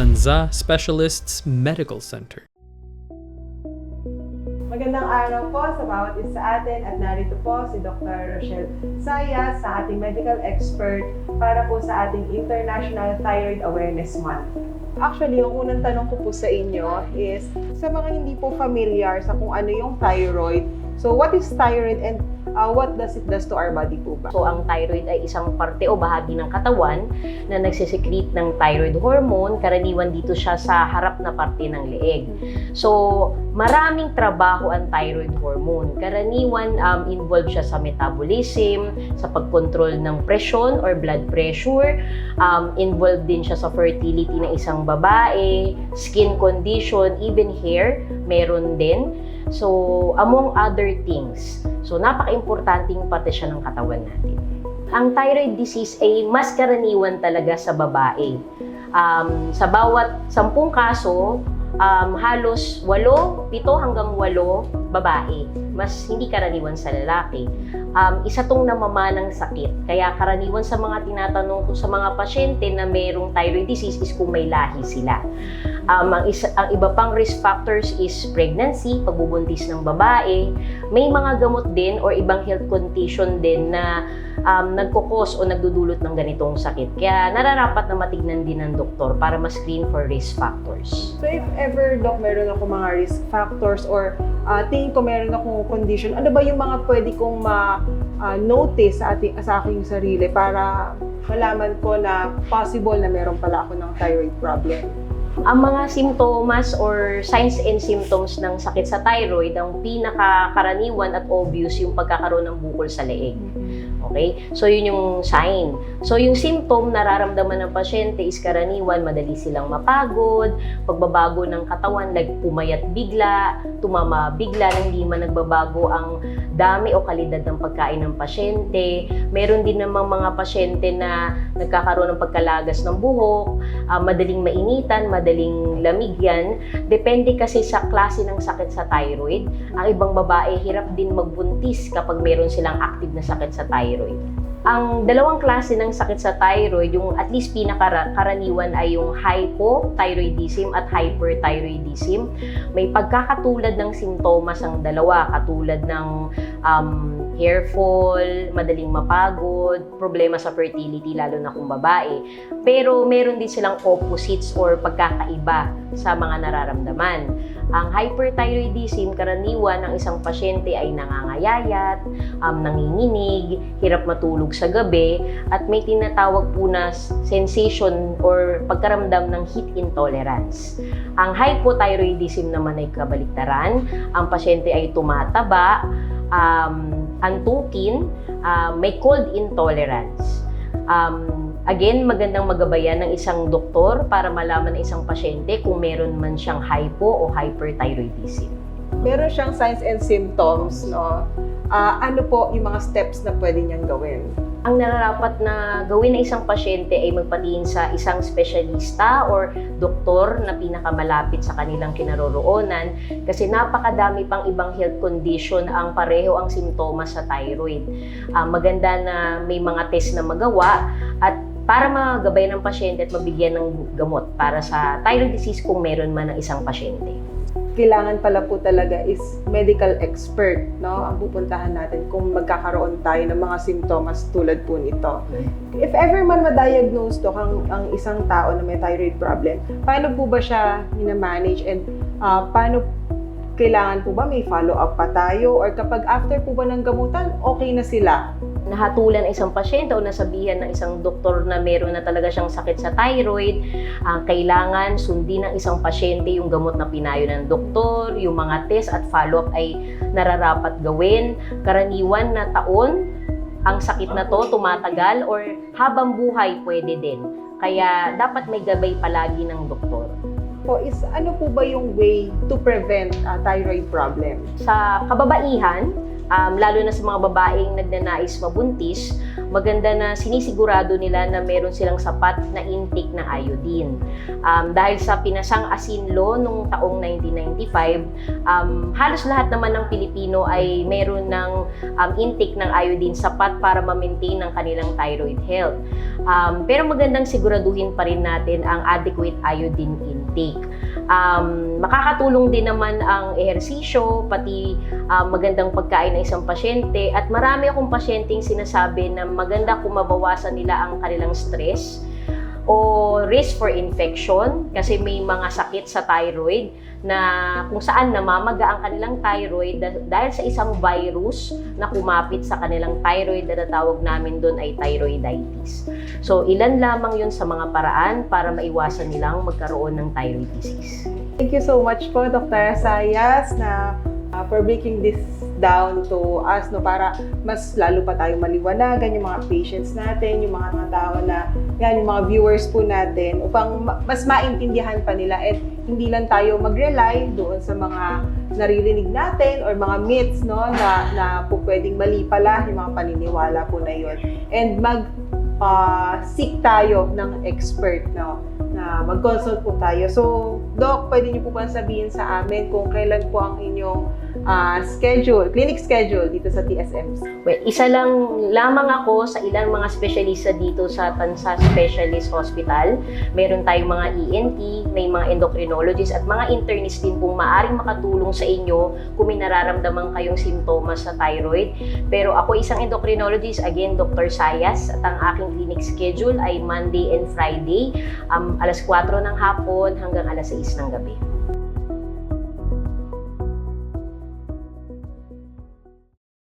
Anza Specialists Medical Center. Magandang araw po sa bawat isa sa atin at narito po si Dr. Rochelle Saya sa ating medical expert para po sa ating International Thyroid Awareness Month. Actually, yung unang tanong ko po sa inyo is sa mga hindi po familiar sa kung ano yung thyroid. So, what is thyroid and what does it does to our body po ba? So, ang thyroid ay isang parte o bahagi ng katawan na nagsisekret ng thyroid hormone. Karaniwan dito siya sa harap na parte ng leeg. So, maraming trabaho ang thyroid hormone. Karaniwan, involved siya sa metabolism, sa pagkontrol ng presyon or blood pressure. Involved din siya sa fertility ng isang babae, skin condition, even hair, meron din. So, among other things. So, napaka-importanting parte siya ng katawan natin. Ang thyroid disease ay mas karaniwan talaga sa babae. Sa bawat 10 kaso, halos 7 hanggang 8 babae. Mas hindi karaniwan sa lalaki. Isa tong namamanang sakit. Kaya karaniwan sa mga tinatanong ko sa mga pasyente na mayroong thyroid disease is kung may lahi sila. Ang iba pang risk factors is pregnancy, pagbubuntis ng babae. May mga gamot din or ibang health condition din na nagkukos o nagdudulot ng ganitong sakit. Kaya nararapat na matignan din ng doktor para ma-screen for risk factors. So, if ever, Doc, meron ako mga risk factors or tingin ko meron akong condition, ano ba yung mga pwede kong ma-notice sa aking sarili para malaman ko na possible na meron pala ako ng thyroid problem? Ang mga simptomas or signs and symptoms ng sakit sa thyroid, ang pinakakaraniwan at obvious yung pagkakaroon ng bukol sa leeg. Okay? So, yun yung sign. So, yung symptom nararamdaman ng pasyente is karaniwan, madali silang mapagod, pagbabago ng katawan, like pumayat bigla, tumama bigla, nang hindi man nagbabago ang dami o kalidad ng pagkain ng pasyente. Meron din namang mga pasyente na nagkakaroon ng pagkalagas ng buhok, madaling mainitan, madaling lamigyan. Depende kasi sa klase ng sakit sa thyroid. Ang ibang babae, hirap din magbuntis kapag meron silang active na sakit sa thyroid. Ang dalawang klase ng sakit sa thyroid, yung at least pinakakaraniwan ay yung hypothyroidism at hyperthyroidism. May pagkakatulad ng sintomas ang dalawa, katulad ng hair fall, madaling mapagod, problema sa fertility, lalo na kung babae. Pero meron din silang opposites or pagkakaiba sa mga nararamdaman. Ang hyperthyroidism, karaniwan ng isang pasyente ay nangangayayat, nanginginig, hirap matulog sa gabi, at may tinatawag po na sensation or pagkaramdam ng heat intolerance. Ang hypothyroidism naman ay kabaliktaran. Ang pasyente ay tumataba, antukin, may cold intolerance. Again, magandang magabayan ng isang doktor para malaman ng isang pasyente kung meron man siyang hypo o hyperthyroidism. Meron siyang signs and symptoms, no? Ano po yung mga steps na pwede niyang gawin? Ang nararapat na gawin ng isang pasyente ay magpatingin sa isang espesyalista or doktor na pinakamalapit sa kanilang kinaroroonan kasi napakadami pang ibang health condition ang pareho ang simptomas sa thyroid. Maganda na may mga test na magawa at para magabay ng pasyente at mabigyan ng gamot para sa thyroid disease kung meron man ng isang pasyente. Kailangan pala po talaga is medical expert, no? Ang pupuntahan natin kung magkakaroon tayo ng mga simptomas tulad po nito. If ever man ma-diagnose to ang isang tao na may thyroid problem, paano po ba siya minamanage and paano kailangan po ba may follow-up pa tayo or kapag after po ba ng gamutan, okay na sila? Nahatulan ng isang pasyente o nasabihan ng isang doktor na meron na talaga siyang sakit sa thyroid, kailangan sundin ng isang pasyente yung gamot na pinayo ng doktor, yung mga test at follow-up ay nararapat gawin. Karaniwan na taon, ang sakit na to tumatagal or habang buhay pwede din. Kaya dapat may gabay palagi ng doktor. Po is ano po ba yung way to prevent thyroid problem? Sa kababaihan, lalo na sa mga babaeng nagnanais mabuntis, maganda na sinisigurado nila na meron silang sapat na intake ng iodine. Dahil sa pinasang asin law nung taong 1995, halos lahat naman ng Pilipino ay meron ng intake ng iodine sapat para ma-maintain ang kanilang thyroid health. Pero magandang siguraduhin pa rin natin ang adequate iodine intake. Makakatulong din naman ang ehersisyo, pati magandang pagkain ng isang pasyente, at marami akong pasyenteng sinasabi na maganda kung mabawasan nila ang kanilang stress o risk for infection kasi may mga sakit sa thyroid na kung saan namamaga ang kanilang thyroid dahil sa isang virus na kumapit sa kanilang thyroid na natawag namin doon ay thyroiditis. So ilan lamang yun sa mga paraan para maiwasan nilang magkaroon ng thyroid disease. Thank you so much po, Dr. Sayas, na for breaking this down to us, no, para mas lalo pa tayo maliwanagan yung mga patients natin, yung mga tao na, yan, yung mga viewers po natin, upang mas maintindihan pa nila at hindi lang tayo mag-rely doon sa mga naririnig natin or mga myths, no, na po pwedeng mali pala yung mga paniniwala po na yun. And seek tayo ng expert, no, na mag-consult po tayo. So, Doc, pwede niyo po ba sabihin sa amin kung kailan po ang inyong clinic schedule dito sa TSMC? Well, isa lang lamang ako sa ilang mga specialista dito sa Tansa Specialist Hospital. Meron tayong mga ENT, may mga endocrinologists at mga internists din pong maaring makatulong sa inyo kung may nararamdaman kayong simptomas sa thyroid. Pero ako isang endocrinologist, again, Dr. Sayas, at ang aking clinic schedule ay Monday and Friday, alas 4 ng hapon hanggang alas 6 ng gabi.